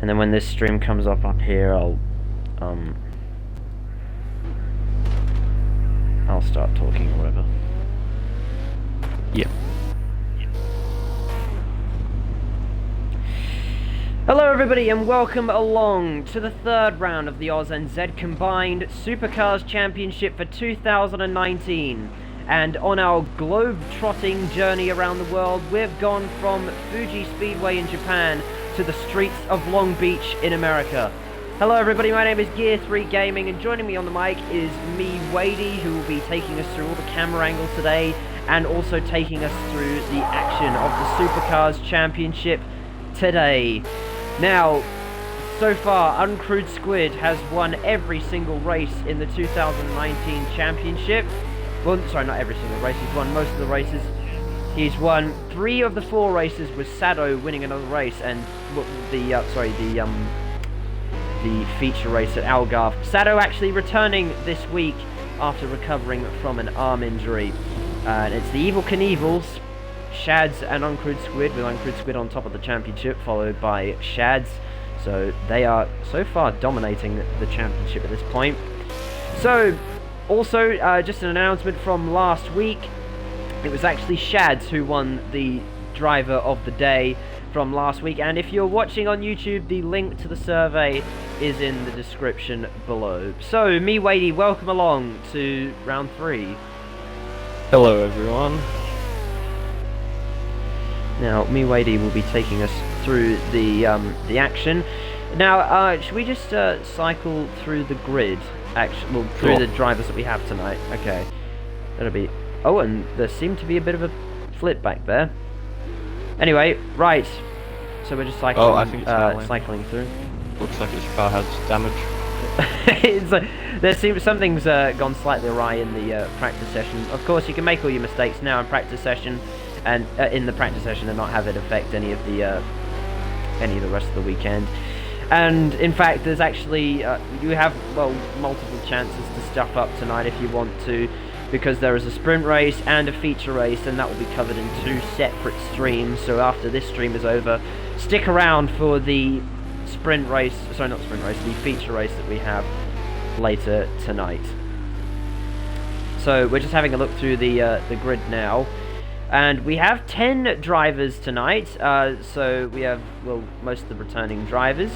And then when this stream comes up here, I'll start talking or whatever. Yeah. Hello everybody and welcome along to the third round of the Aus-NZ Combined Supercars Championship for 2019. And on our globe-trotting journey around the world, we've gone from Fuji Speedway in Japan to the streets of Long Beach in America. Hello everybody, my name is Gear3 Gaming, and joining me on the mic is me, Wadey, who will be taking us through all the camera angles today, and also taking us through the action of the Supercars Championship today. Now, so far, Uncrewed Squid has won every single race in the 2019 Championship. Well, sorry, not every single race, he's won most of the races. He's won 3 of the 4 races with Sado winning another race, and the feature race at Algarve. Sado actually returning this week after recovering from an arm injury. And it's the Evil Knievels, Shads and Uncrewed Squid, with Uncrewed Squid on top of the championship, followed by Shads. So they are so far dominating the championship at this point. So, also, just an announcement from last week. It was actually Shads who won the driver of the day from last week. And if you're watching on YouTube, the link to the survey is in the description below. So, me, Wadey, welcome along to round 3. Hello everyone. Now, me, Wadey, will be taking us through the action. Now, should we just cycle through the grid? Well, through the drivers that we have tonight. Okay, that'll be. Oh, and there seemed to be a bit of a flip back there. Anyway, right. So we're just cycling. Oh, I think it's cycling through. Looks like its car has damage. It's like, there seems something's gone slightly awry in the practice session. Of course, you can make all your mistakes now in practice session, and in the practice session, and not have it affect any of the rest of the weekend. And in fact, there's actually you have multiple chances to stuff up tonight if you want to, because there is a sprint race and a feature race, and that will be covered in 2 separate streams. So after this stream is over, stick around for the sprint race. Sorry, not sprint race, the feature race that we have later tonight. So we're just having a look through the grid now. And we have 10 drivers tonight, so we have, most of the returning drivers.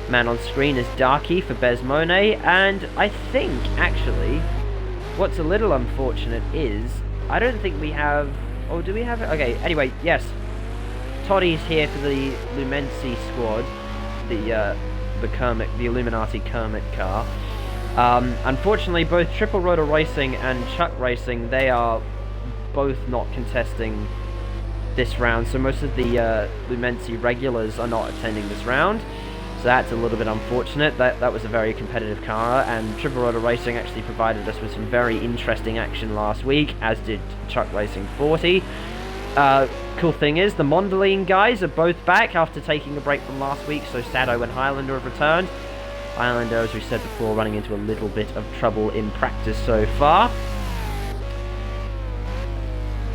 Man on screen is Darky for Besmone, and I think, actually, what's a little unfortunate is, I don't think we have, oh, do we have it? Okay, anyway, yes, Toddy's here for the Lumensi squad, the Illuminati Kermit car. Unfortunately, both Triple Rotor Racing and Chuck Racing, they are both not contesting this round, so most of the Lumensi regulars are not attending this round, so that's a little bit unfortunate. That was a very competitive car, and Triple Rotor Racing actually provided us with some very interesting action last week, as did Chuck Racing 40. Cool thing is, the Mondeline guys are both back after taking a break from last week, so Sado and Highlander have returned. Highlander, as we said before, running into a little bit of trouble in practice so far.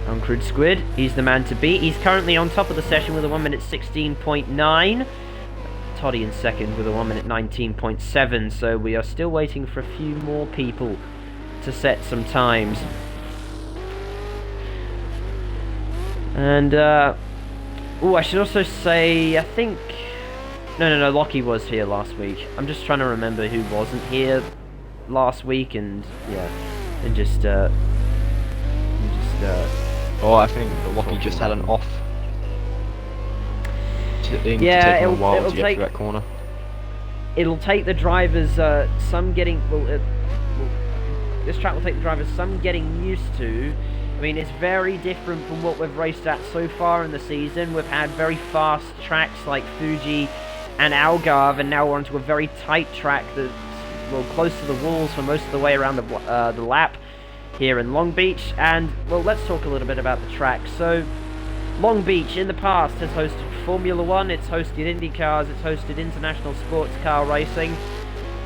Uncrewed Squid, he's the man to beat. He's currently on top of the session with a 1 minute 16.9. Toddy in second with a 1 minute 19.7. So we are still waiting for a few more people to set some times. And, oh, I should also say, I think... No, Lockie was here last week. I'm just trying to remember who wasn't here last week, and, yeah, and just Oh, I think Lockie just had an off. Yeah, it'll take that corner. It'll take the drivers some getting. This track will take the drivers some getting used to. I mean, it's very different from what we've raced at so far in the season. We've had very fast tracks like Fuji and Algarve, and now we're onto a very tight track that's close to the walls for most of the way around the lap here in Long Beach. And let's talk a little bit about the track. So Long Beach in the past has hosted Formula 1, it's hosted Indy cars, it's hosted international sports car racing,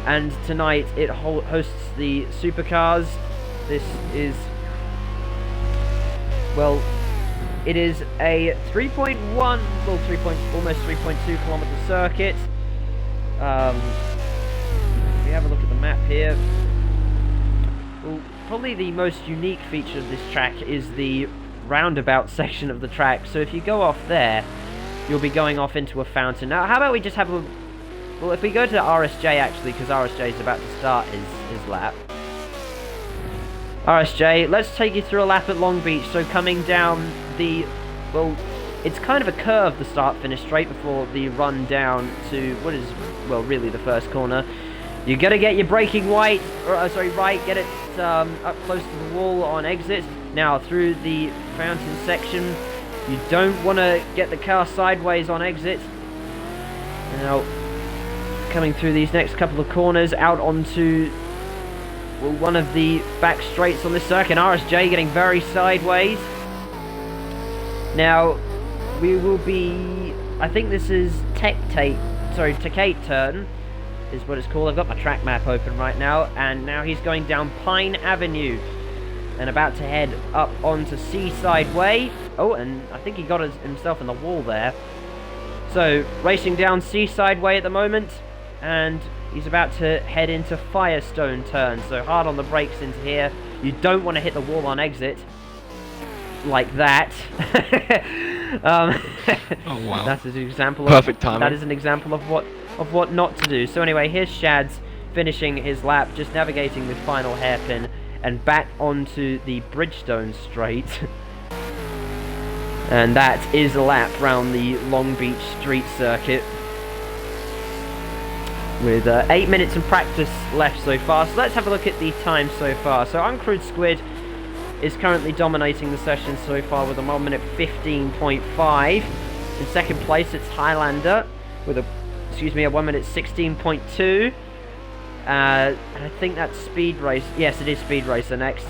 and tonight it hosts the Supercars. This is, it is a 3.1, almost 3.2 kilometer circuit. If we have a look at the map here, well, probably the most unique feature of this track is the roundabout section of the track. So if you go off there, you'll be going off into a fountain. Now, how about we just have a... Well, if we go to RSJ, actually, because RSJ is about to start his lap. RSJ, let's take you through a lap at Long Beach. So coming down the... Well, it's kind of a curve, the start-finish straight before the run down to what is, well, really the first corner. You gotta get your braking right, get it up close to the wall on exit. Now, through the fountain section, you don't want to get the car sideways on exit. Now, coming through these next couple of corners, out onto, well, one of the back straights on this circuit. RSJ getting very sideways. Now, we will be, I think this is Tecate turn, is what it's called. I've got my track map open right now, and now he's going down Pine Avenue and about to head up onto Seaside Way. Oh, and I think he got himself in the wall there. So, racing down Seaside Way at the moment, and he's about to head into Firestone turn, so hard on the brakes into here. You don't want to hit the wall on exit like that. Oh wow. That's an example of perfect timing. That is an example of what not to do. So anyway, here's Shads finishing his lap, just navigating the final hairpin and back onto the Bridgestone straight. And that is a lap round the Long Beach street circuit, with 8 minutes in practice left so far. So let's have a look at the time so far. So Uncrewed Squid is currently dominating the session so far with a 1 minute 15.5. In second place, it's Highlander with a 1 minute 16.2. And I think that's Speed Race. Yes, it is Speed Racer next,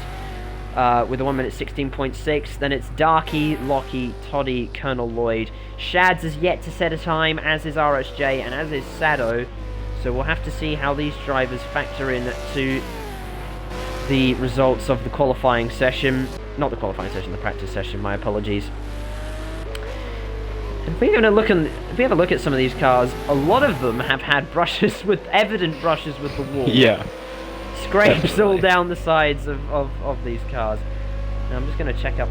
with a 1 minute 16.6. Then it's Darky, Lockie, Toddy, Colonel Lloyd. Shads is yet to set a time, as is RSJ and as is Sado. So we'll have to see how these drivers factor in to the results of the qualifying session. Not the qualifying session, the practice session, my apologies. If we have a look at some of these cars, a lot of them have had brushes with evident brushes with the wall. Yeah. Scrapes definitely. all down the sides of these cars. Now I'm just going to check up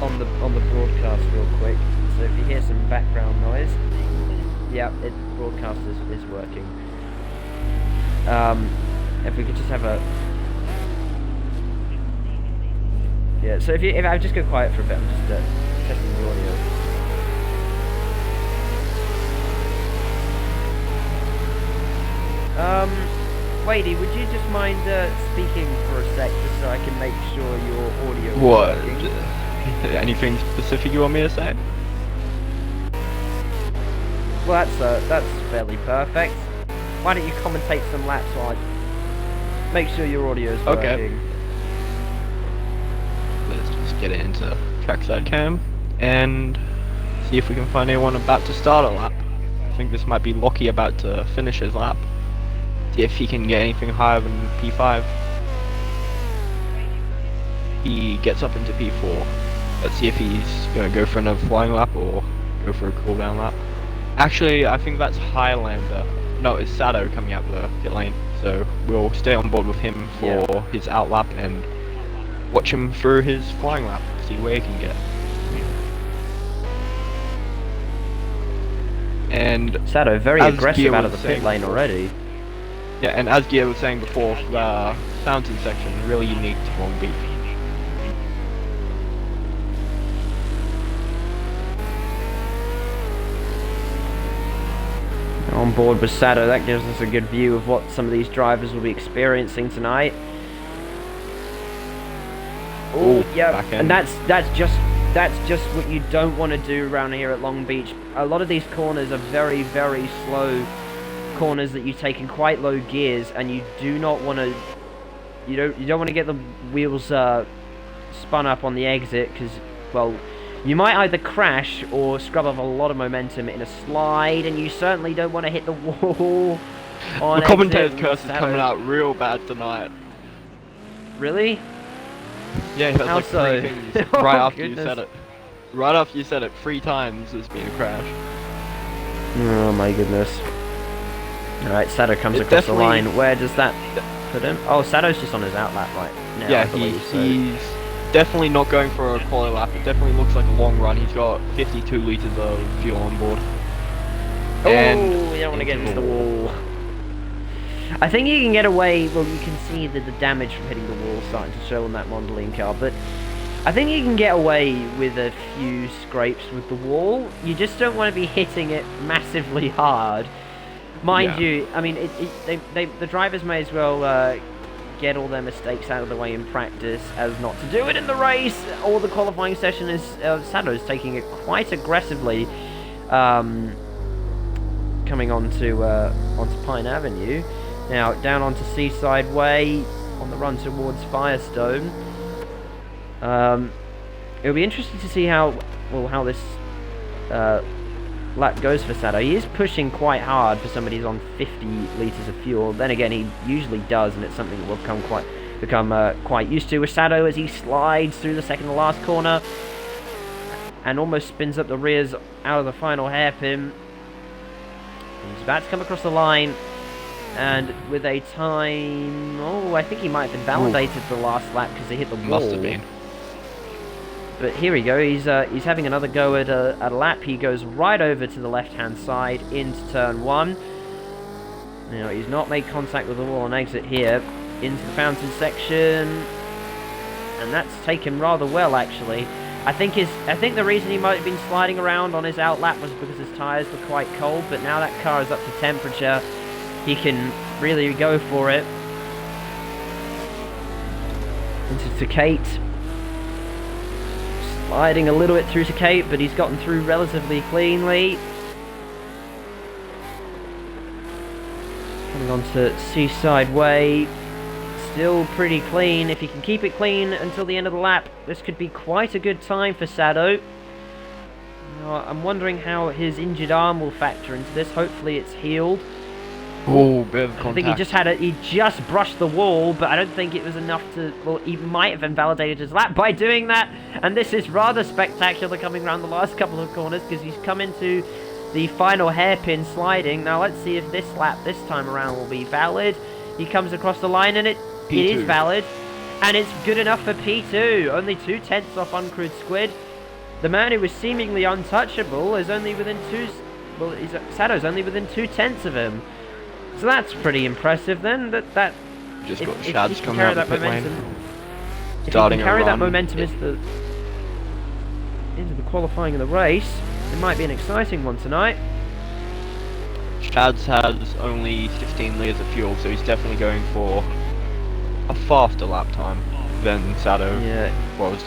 on the broadcast real quick. So if you hear some background noise, yeah, broadcast is working. If we could just have a... Yeah, so if I just go quiet for a bit, I'm just testing the audio. Wadey, would you just mind speaking for a sec, just so I can make sure your audio is working? Anything specific you want me to say? Well, that's fairly perfect. Why don't you commentate some laps while I make sure your audio is working? Okay. Let's just get it into trackside cam and see if we can find anyone about to start a lap. I think this might be Lockie about to finish his lap. See if he can get anything higher than P5. He gets up into P4. Let's see if he's going to go for another flying lap or go for a cool down lap. Actually, I think that's Highlander. No, it's Sado coming out the pit lane. So we'll stay on board with him for his out lap and watch him through his flying lap, see where he can get. And Sado very aggressive out of the pit lane already. Yeah, and as Gia was saying before, the fountain section is really unique to Long Beach. On board with Sado, that gives us a good view of what some of these drivers will be experiencing tonight. Oh, yeah, and that's just what you don't want to do around here at Long Beach. A lot of these corners are very, very slow corners that you take in quite low gears, and you do not want to. You don't want to get the wheels spun up on the exit, because, well, you might either crash or scrub up a lot of momentum in a slide, and you certainly don't want to hit the wall on the commentator's exit. curse is coming out real bad tonight. Really? Yeah, that's like so? 3 things right after Goodness. you said it. Right after you said it 3 times, there's been a crash. Oh my goodness. Alright, Sado comes It's across the definitely- line. Where does that put him? Oh, Sado's just on his outlap right now, I Yeah, believe, so- he's definitely not going for a quality lap. It definitely looks like a long run. He's got 52 litres of fuel on board. Oh, And you don't want to get into the wall. I think you can get away, well, you can see that the damage from hitting the wall starting to show on that Mondelez car, but I think you can get away with a few scrapes with the wall. You just don't want to be hitting it massively hard. Mind Yeah. you, I mean, the drivers may as well get all their mistakes out of the way in practice as not to do it in the race or the qualifying session. Is Sado's taking it quite aggressively, coming onto Pine Avenue. Now down onto Seaside Way on the run towards Firestone. It'll be interesting to see how this lap goes for Sado. He is pushing quite hard for somebody who's on 50 litres of fuel. Then again, he usually does, and it's something that we'll become quite used to with Sado as he slides through the second to last corner and almost spins up the rears out of the final hairpin. He's about to come across the line, and with a time... Oh, I think he might have been validated the last lap because he hit the wall. Must have been. But here we go, he's having another go at a lap. He goes right over to the left-hand side into turn 1. Now, he's not made contact with the wall on exit here. Into the fountain section. And that's taken rather well, actually. I think the reason he might have been sliding around on his outlap was because his tyres were quite cold, but now that car is up to temperature, he can really go for it. Into Kate. Sliding a little bit through to Kate, but he's gotten through relatively cleanly. Coming on to Seaside Way. Still pretty clean. If he can keep it clean until the end of the lap, this could be quite a good time for Sado. Now, I'm wondering how his injured arm will factor into this. Hopefully it's healed. Oh, bit of contact. I think he just brushed the wall, but I don't think it was enough to, well, he might have invalidated his lap by doing that, and this is rather spectacular coming around the last couple of corners, because he's come into the final hairpin sliding. Now let's see if this lap this time around will be valid. He comes across the line, and it is valid, and it's good enough for P2, only 2/10 off Uncrewed Squid. The man who was seemingly untouchable is only within Sado's only within 2/10 of him. So that's pretty impressive then. That Just got if Shads coming out of the pit lane. If you Starting can carry a that run. momentum into the qualifying of the race, it might be an exciting one tonight. Shads has only 15 litres of fuel, so he's definitely going for a faster lap time than Sado was.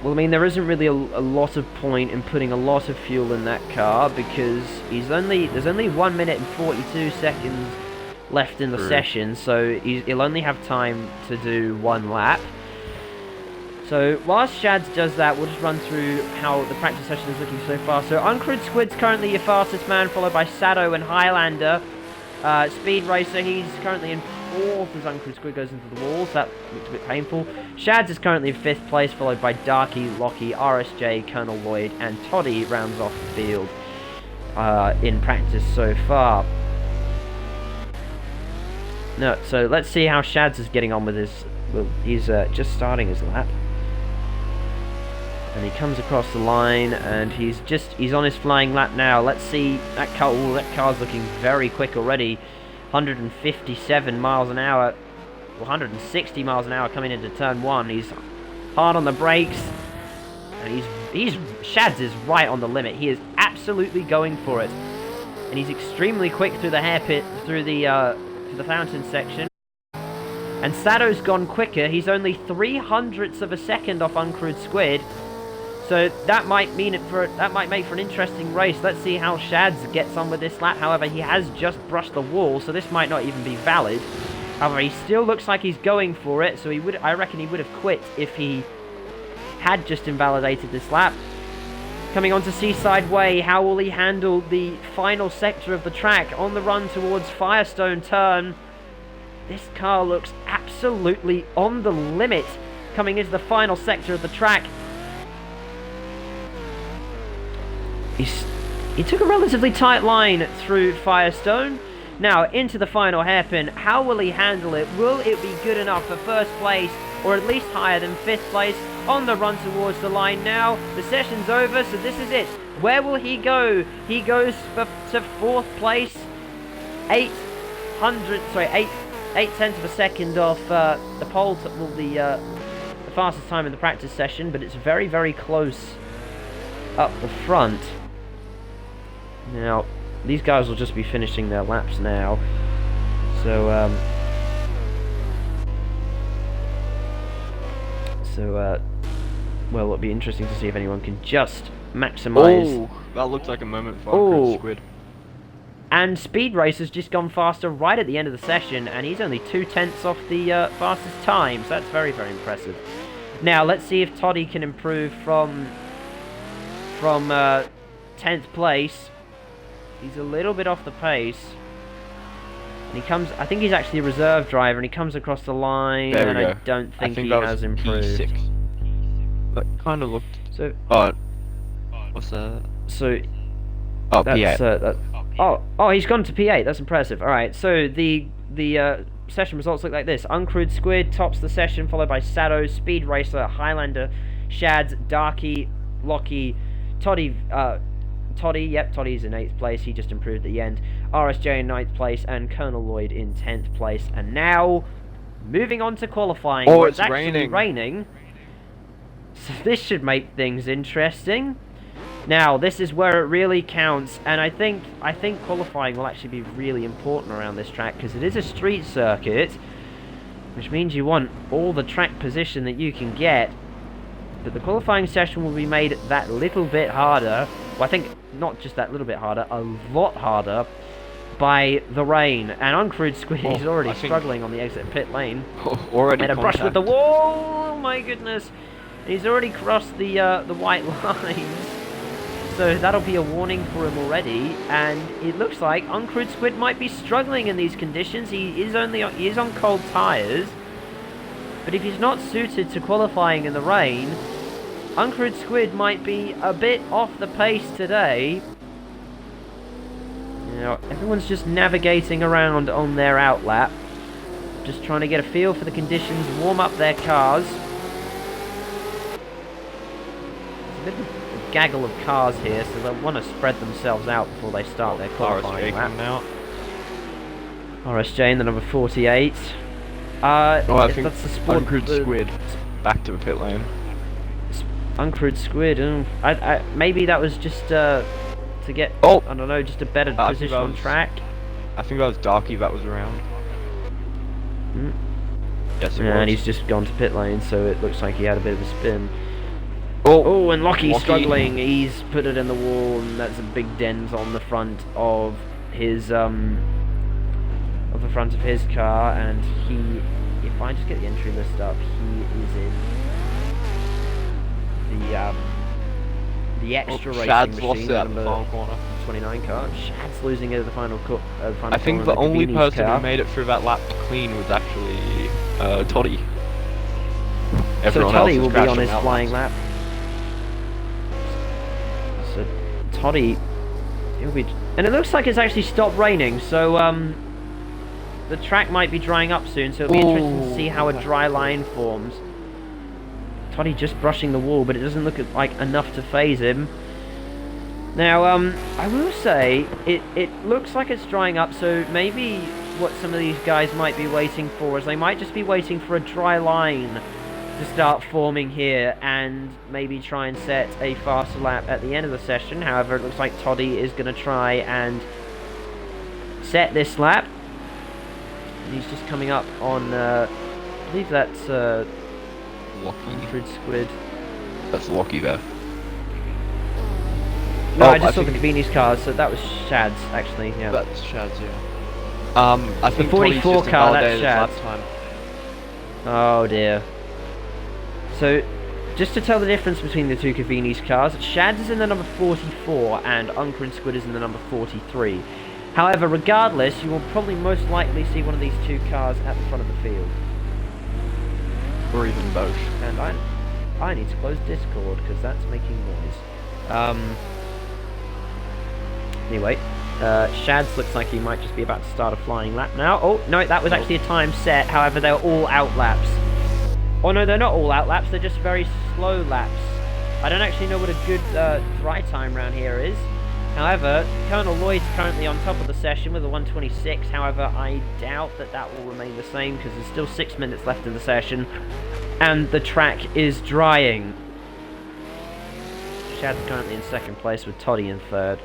Well, I mean, there isn't really a lot of point in putting a lot of fuel in that car because there's only 1 minute and 42 seconds left in the session, so he'll only have time to do one lap. So whilst Shads does that, we'll just run through how the practice session is looking so far. So Uncrewed Squid's currently your fastest man, followed by Sado and Highlander. Speed Racer, he's currently in 4th as Uncrewed Squid goes into the walls. That looks a bit painful. Shads is currently in 5th place, followed by Darky, Lockie, RSJ, Colonel Lloyd, and Toddy rounds off the field in practice so far. No, so let's see how Shads is getting on with his... Well, he's just starting his lap. And he comes across the line, and he's on his flying lap now. Let's see, that car's looking very quick already. 157 miles an hour, 160 miles an hour coming into turn 1. He's hard on the brakes, and Shads is right on the limit. He is absolutely going for it, and he's extremely quick through the hairpin, through the fountain section. And Sado's gone quicker. He's only 0.03 of a second off Uncrewed Squid. So that might make for an interesting race. Let's see how Shads gets on with this lap. However, he has just brushed the wall, so this might not even be valid. However, he still looks like he's going for it, so I reckon he would have quit if he had just invalidated this lap. Coming onto Seaside Way, how will he handle the final sector of the track on the run towards Firestone Turn? This car looks absolutely on the limit coming into the final sector of the track. He took a relatively tight line through Firestone. Now, into the final hairpin. How will he handle it? Will it be good enough for first place, or at least higher than 5th place? On the run towards the line now. The session's over, so this is it. Where will he go? He goes to 4th place. 8 tenths of a second off the pole, the fastest time in the practice session, but it's very, very close up the front. Now, these guys will just be finishing their laps now, so well, it'll be interesting to see if anyone can just maximize. Oh, that looked like a moment for Squid. And Speed Race has just gone faster right at the end of the session, and he's only 2 tenths off the fastest time, so that's very, very impressive. Now, let's see if Toddy can improve from 10th place. He's a little bit off the pace. And he comes, I think he's actually a reserve driver, and he comes across the line, and I don't think he has improved. P6. That kind of looked... So... what's that? So... Oh, P8. Oh, he's gone to P8. That's impressive. All right. So the session results look like this: Uncrewed Squid tops the session, followed by Sado, Speed Racer, Highlander, Shads, Darky, Lockie, Toddy. Yep, Toddy's in 8th place. He just improved at the end. RSJ in 9th place, and Colonel Lloyd in 10th place. And now, moving on to qualifying. Oh, where it's actually raining. So this should make things interesting. Now, this is where it really counts, and I think qualifying will actually be really important around this track, because it is a street circuit, which means you want all the track position that you can get, but the qualifying session will be made that little bit harder, well, I think not just that little bit harder, a lot harder, by the rain, and Uncrewed Squid is already struggling on the exit pit lane. Already made a brush with the wall, oh my goodness, he's already crossed the white lines. So that'll be a warning for him already, and it looks like Uncrewed Squid might be struggling in these conditions. He is on cold tyres, but if he's not suited to qualifying in the rain, Uncrewed Squid might be a bit off the pace today. You know, everyone's just navigating around on their outlap, just trying to get a feel for the conditions, warm up their cars. There's a bit of gaggle of cars here, so they'll want to spread themselves out before they start their qualifying lap. Out. RSJ in the number 48. I think that's the sport. Uncrewed Squid back to the pit lane. Uncrewed Squid. Maybe that was just to get. I don't know, just a better position on track. I think that was Darky that was around. Yes, it was. And he's just gone to pit lane, so it looks like he had a bit of a spin. Oh, and Lockie's struggling. He's put it in the wall, and that's a big dent on the front of his car. And he, if I just get the entry list up, he is in the extra racing machine. Final corner. 29 car. Shad's losing it at the final corner. I think the only person who made it through that lap clean was actually Toddy. So Toddy will be on his flying lap. So Toddy, he'll be, and it looks like it's actually stopped raining, so the track might be drying up soon, so it'll be interesting to see how a dry line forms. Toddy just brushing the wall, but it doesn't look like enough to phase him. Now, I will say, it looks like it's drying up, so maybe what some of these guys might be waiting for is they might just be waiting for a dry line to start forming here, and maybe try and set a faster lap at the end of the session. However, it looks like Toddy is going to try and set this lap. And he's just coming up on, I believe that's Uncrewed Squid. That's Lockie there. No, I just saw the convenience cars, so that was Shad's actually. Yeah, that's Shad's. Yeah. I think the 44 car. That's Shad's. Time. Oh dear. So, just to tell the difference between the two convenience cars, Shad's is in the number 44 and Uncrewed Squid is in the number 43. However, regardless, you will probably most likely see one of these two cars at the front of the field. Or even both. And I need to close Discord because that's making noise. Anyway, Shads looks like he might just be about to start a flying lap now. Oh, no, that was actually a time set. However, they're all out laps. Oh, no, they're not all out laps. They're just very slow laps. I don't actually know what a good dry time round here is. However, Colonel Lloyd's currently on top of the session with a 1:26. However, I doubt that that will remain the same because there's still 6 minutes left in the session. And the track is drying. Shad's currently in second place with Toddy in third.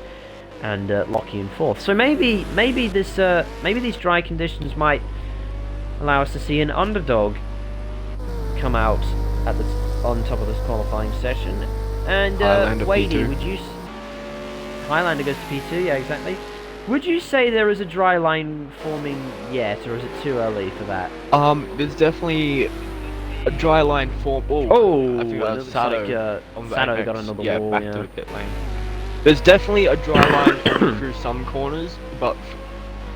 And Lockie in fourth. So maybe these dry conditions might allow us to see an underdog come out at on top of this qualifying session. And Wadey, would you? Highlander goes to P2, yeah, exactly. Would you say there is a dry line forming yet, or is it too early for that? There's definitely a dry line form. Oh, I think that was Sato. Sato got another wall. Back to the pit lane. There's definitely a dry line through some corners, but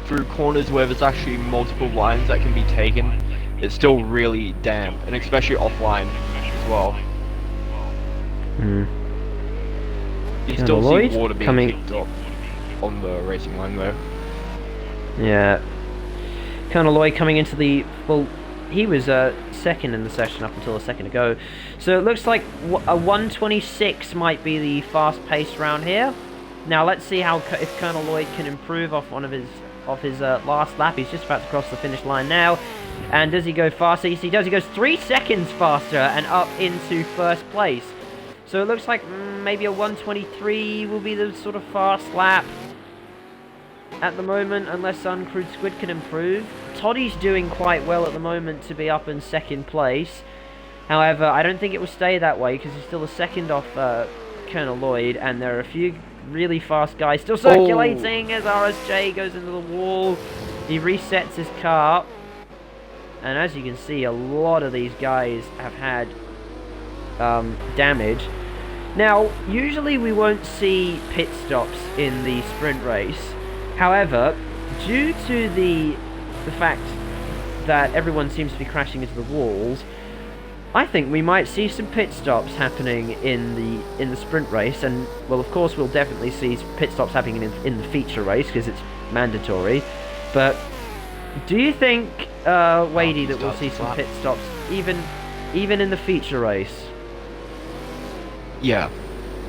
through corners where there's actually multiple lines that can be taken, it's still really damp, and especially offline as well. You still see water being picked up on the racing line though. Yeah. Colonel Lloyd coming into the... Well, he was second in the session up until a second ago. So it looks like a 1:26 might be the fast pace round here. Now let's see how if Colonel Lloyd can improve off one of his last lap. He's just about to cross the finish line now. And does he go faster? Yes, he does. He goes 3 seconds faster and up into first place. So it looks like maybe a 1:23 will be the sort of fast lap at the moment, unless Uncrewed Squid can improve. Toddy's doing quite well at the moment to be up in second place. However, I don't think it will stay that way because he's still a second off Colonel Lloyd, and there are a few really fast guys still circulating as RSJ goes into the wall. He resets his car, and as you can see, a lot of these guys have had damage. Now, usually we won't see pit stops in the sprint race. However, due to the fact that everyone seems to be crashing into the walls, I think we might see some pit stops happening in the sprint race, and well, of course, we'll definitely see pit stops happening in the feature race because it's mandatory. But do you think, Wadey, that we'll see some pit stops even in the feature race? Yeah,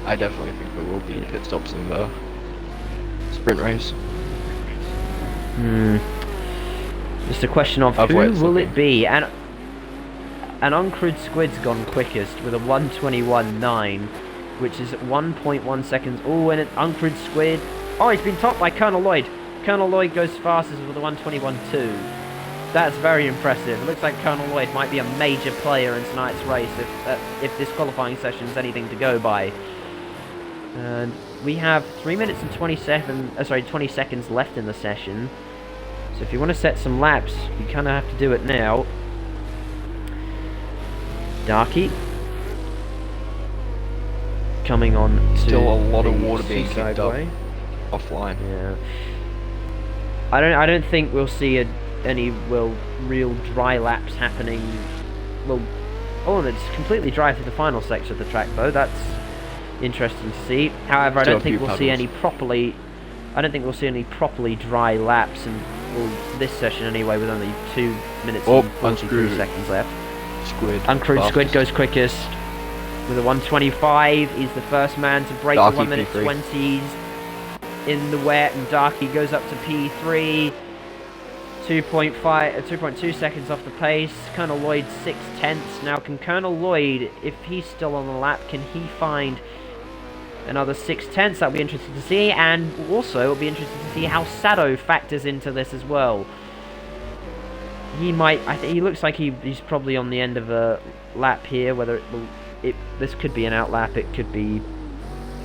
I definitely think there will be pit stops in the sprint race. Just a question of who will it be, and Uncrewed Squid's gone quickest with a 1:21.9, which is 1.1 seconds. Oh, and Uncrewed Squid. Oh, he's been topped by Colonel Lloyd. Colonel Lloyd goes fastest with a 1:21.2. That's very impressive. It looks like Colonel Lloyd might be a major player in tonight's race if this qualifying session is anything to go by. And we have 3 minutes and 20 seconds left in the session. So if you want to set some laps, you kind of have to do it now. Darky coming on to still a lot of water being kicked up offline. Yeah. I don't think we'll see any real dry laps happening. Well, oh, it's completely dry through the final section of the track though. That's interesting to see. However, I don't think we'll see any properly dry laps in this session anyway, with only 2 minutes and 43 seconds left. Uncrewed Squid goes quickest with a 1:25. He's the first man to break Darky the 1 minute P3. 20s in the wet, and Darky goes up to P3. 2.2 seconds off the pace. Colonel Lloyd 6/10. Now, can Colonel Lloyd, if he's still on the lap, can he find another 6/10? That'll be interesting to see, and also it'll be interesting to see how Sato factors into this as well. He might. He looks like he's probably on the end of a lap here. Whether this could be an out lap, it could be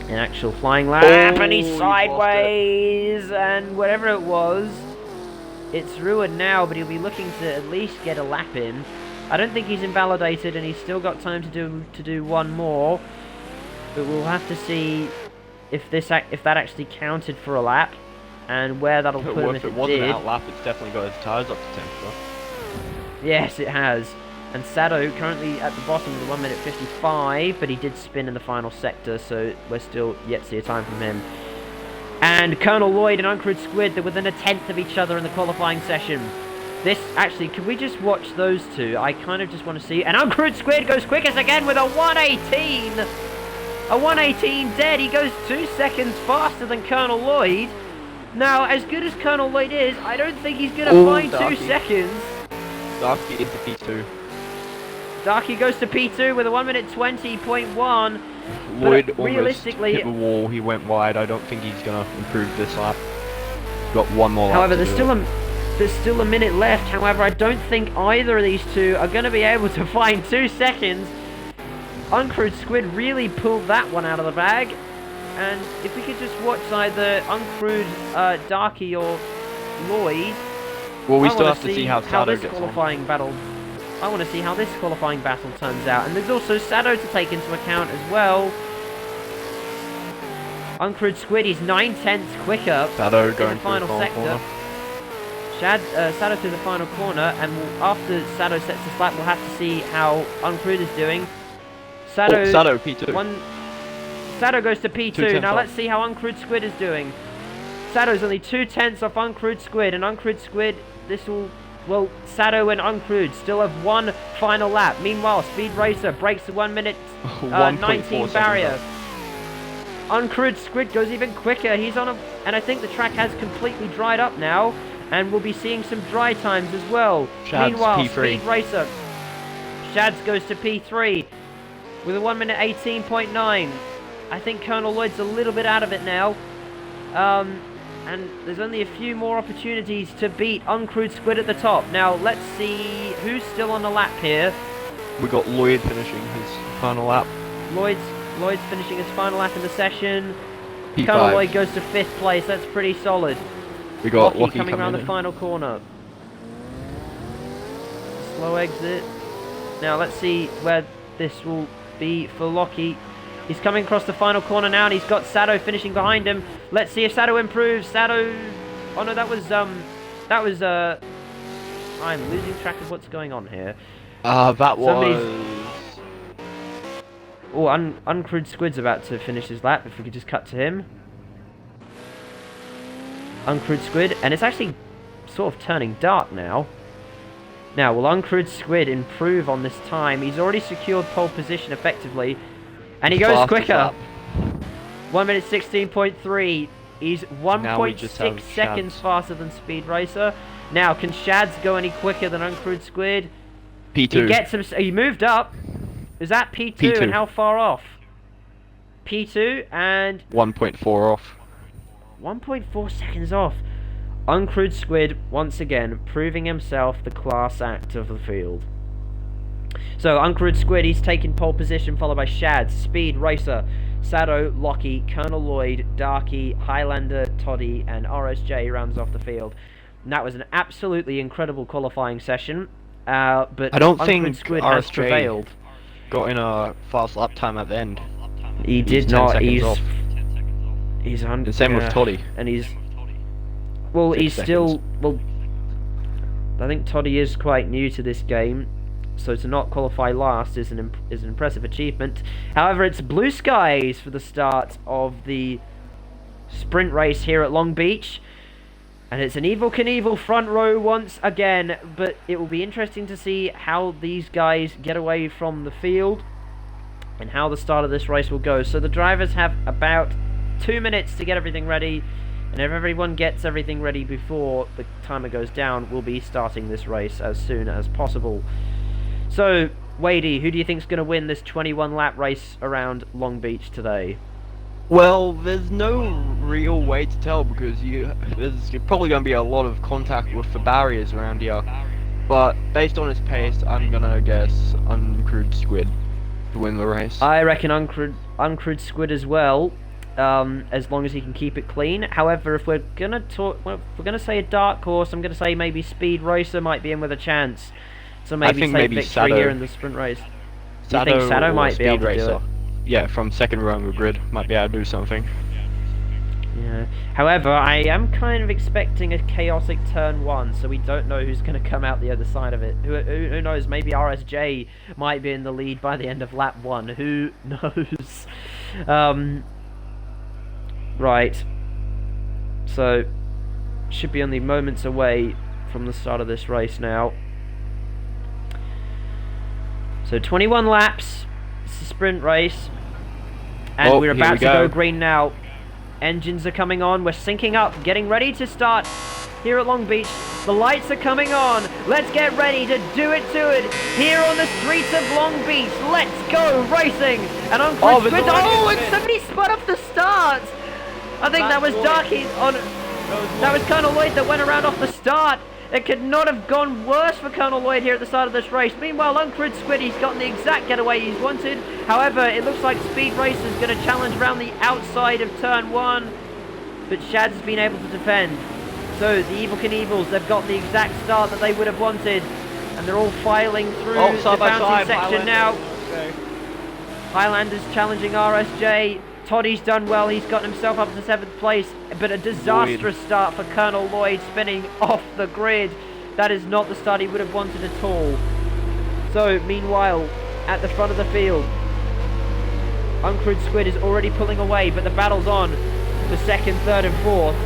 an actual flying lap, and he's sideways, and whatever it was, it's ruined now. But he'll be looking to at least get a lap in. I don't think he's invalidated, and he's still got time to do one more. But we'll have to see if that actually counted for a lap, and where that'll put him if it wasn't did. an out lap, it's definitely got his tyres up to temperature. Yes, it has. And Sato currently at the bottom with a 1 minute 55, but he did spin in the final sector, so we're still yet to see a time from him. And Colonel Lloyd and Uncrewed Squid, they're within a tenth of each other in the qualifying session. This, actually, can we just watch those two? I kind of just want to see. And Uncrewed Squid goes quickest again with a 118. A 118 dead. He goes 2 seconds faster than Colonel Lloyd. Now, as good as Colonel Lloyd is, I don't think he's going to find Darky. 2 seconds. Darky into P2. Darky goes to P2 with a 1 minute 20.1. Lloyd But realistically, almost hit the wall. He went wide. I don't think he's going to improve this lap. Got one more lap. However, to there's still a minute left. However, I don't think either of these two are going to be able to find 2 seconds. Uncrewed Squid really pulled that one out of the bag. And if we could just watch either Uncrewed Darky or Lloyd. Well, we I still wanna have to see how this Sado gets qualifying battle. I want to see how this qualifying battle turns out. And there's also Sado to take into account as well. Uncrewed Squid is 9/10 quicker Sado in going the final sector. corner. Sado through the final corner, and after Sado sets this lap, we'll have to see how Uncrewed is doing. Sado P2. Sado goes to P2. 2/10 Now off. let's see how Uncrewed Squid is doing. Sado's only 2/10 off Uncrewed Squid, and Uncrewed Squid, well, Sado and Uncrewed still have one final lap. Meanwhile, Speed Racer breaks the 1 minute 19 barrier. Uncrewed Squid goes even quicker. He's on and I think the track has completely dried up now, and we'll be seeing some dry times as well. Shad's Meanwhile, P3. Speed Racer, Shads goes to P3 with a 1 minute 18.9. I think Colonel Lloyd's a little bit out of it now. And there's only a few more opportunities to beat Uncrewed Squid at the top. Now, let's see who's still on the lap here. We got Lloyd finishing his final lap. Lloyd's finishing his final lap in the session. P5. Colonel Lloyd goes to 5th place. That's pretty solid. We got Lockie Lockie coming around the in. final corner. Slow exit. Now, let's see where this will be for Lockie. He's coming across the final corner now, and he's got Sado finishing behind him. Let's see if Sado improves. Sado... Oh no, that was, I'm losing track of what's going on here. That was... Oh, Uncrewed Squid's about to finish his lap, if we could just cut to him. Uncrewed Squid, and it's actually sort of turning dark now. Now, will Uncrewed Squid improve on this time? He's already secured pole position effectively. And he goes Fastest quicker. lap. 1 minute 16.3. He's Now we just 1.6 have seconds Shads. faster than Speed Racer. Now, can Shads go any quicker than Uncrewed Squid? P2. He gets him. He moved up. Is that P2? P2. And how far off? P2 and 1.4 off. 1.4 seconds off. Uncrewed Squid once again proving himself the class act of the field. So, Uncrewed Squid, he's taking pole position, followed by Shads, Speed Racer, Sado, Lockie, Colonel Lloyd, Darky, Highlander, Toddy, and RSJ rounds off the field. And that was an absolutely incredible qualifying session, but I don't Uncrewed think Squid has RSJ prevailed. got in a fast lap time at the end. He He's did 10 not. seconds off. He's on. The same with Toddy. And he's. Well, 6 he's seconds. still. Well, I think Toddy is quite new to this game, so to not qualify last is an impressive achievement. However, it's blue skies for the start of the sprint race here at Long Beach, and it's an Evel Knievel front row once again. But it will be interesting to see how these guys get away from the field and how the start of this race will go. So the drivers have about 2 minutes to get everything ready, and if everyone gets everything ready before the timer goes down, we'll be starting this race as soon as possible. So, Wadey, who do you think's going to win this 21 lap race around Long Beach today? Well, there's no real way to tell because there's probably going to be a lot of contact with the barriers around here. But based on his pace, I'm going to guess Uncrewed Squid to win the race. I reckon Uncrewed Squid as well, as long as he can keep it clean. However, if we're going to say a dark horse, I'm going to say maybe Speed Racer might be in with a chance. So maybe take maybe victory Sado. here in the sprint race. Do you think Sado or might be able Speed to do Racer. it? Yeah, from second row on the grid, might be able to do something. Yeah. However, I am kind of expecting a chaotic turn 1, so we don't know who's going to come out the other side of it. Who knows? Maybe RSJ might be in the lead by the end of lap 1. Who knows? Right. So, should be only moments away from the start of this race now. So 21 laps, it's a sprint race, and we're about to go green now. Engines are coming on, we're syncing up, getting ready to start here at Long Beach. The lights are coming on, let's get ready to do it to it here on the streets of Long Beach. Let's go racing! And on and somebody spun off the start! I think that was Darky on... That was Colonel Lloyd that went around off the start. It could not have gone worse for Colonel Lloyd here at the start of this race. Meanwhile, Uncrewed Squid, he's gotten the exact getaway he's wanted. However, it looks like Speed Racer is going to challenge around the outside of turn 1. But Shad's has been able to defend. So, the Evil Knievel's, they've got the exact start that they would have wanted. And they're all filing through the fountain section now. Okay. Highlander's challenging RSJ. Toddy's done well, he's got himself up to 7th place, but a disastrous start for Colonel Lloyd, spinning off the grid. That is not the start he would have wanted at all. So, meanwhile, at the front of the field, Uncrewed Squid is already pulling away, but the battle's on for 2nd, 3rd and 4th.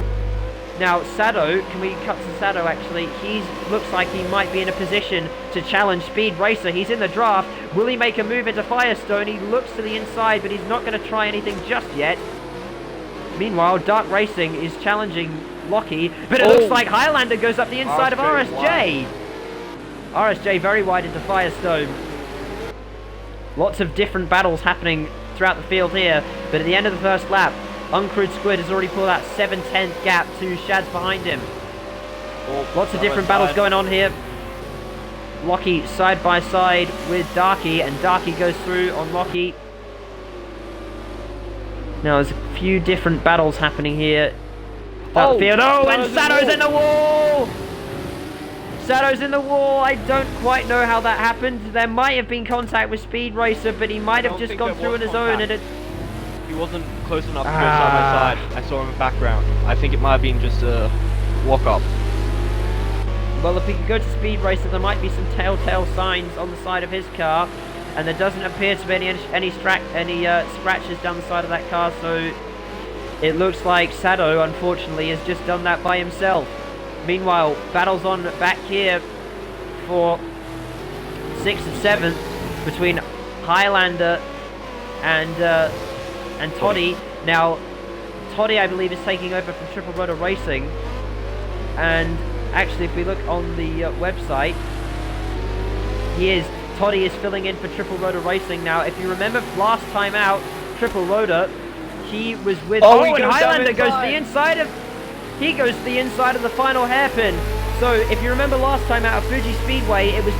Now, Sado, can we cut to Sado actually? He looks like he might be in a position to challenge Speed Racer. He's in the draft. Will he make a move into Firestone? He looks to the inside, but he's not going to try anything just yet. Meanwhile, Dark Racing is challenging Lockie, but it looks like Highlander goes up the inside of RSJ. RSJ very wide into Firestone. Lots of different battles happening throughout the field here, but at the end of the first lap, Uncrewed Squid has already pulled that 7/10 gap to Shad's behind him. Lots of different battles going on here. Lockie side by side with Darky, and Darky goes through on Lockie. Now there's a few different battles happening here. That field. And Sado's in the wall! Sado's in the wall. I don't quite know how that happened. There might have been contact with Speed Racer, but he might have just gone through on his own. And he wasn't close enough to go side by side. I saw him in the background. I think it might have been just a walk-up. Well, if he could go to Speed Racer, there might be some telltale signs on the side of his car, and there doesn't appear to be any scratches down the side of that car, so it looks like Sado, unfortunately, has just done that by himself. Meanwhile, battles on back here for 6th and 7th between Highlander and Toddy. Now, Toddy, I believe, is taking over from Triple Rotor Racing, and actually, if we look on the website, Toddy is filling in for Triple Rotor Racing. Now, if you remember last time out, Triple Rotor, he was with... and Highlander goes to the inside of... He goes to the inside of the final hairpin. So, if you remember last time out of Fuji Speedway, it was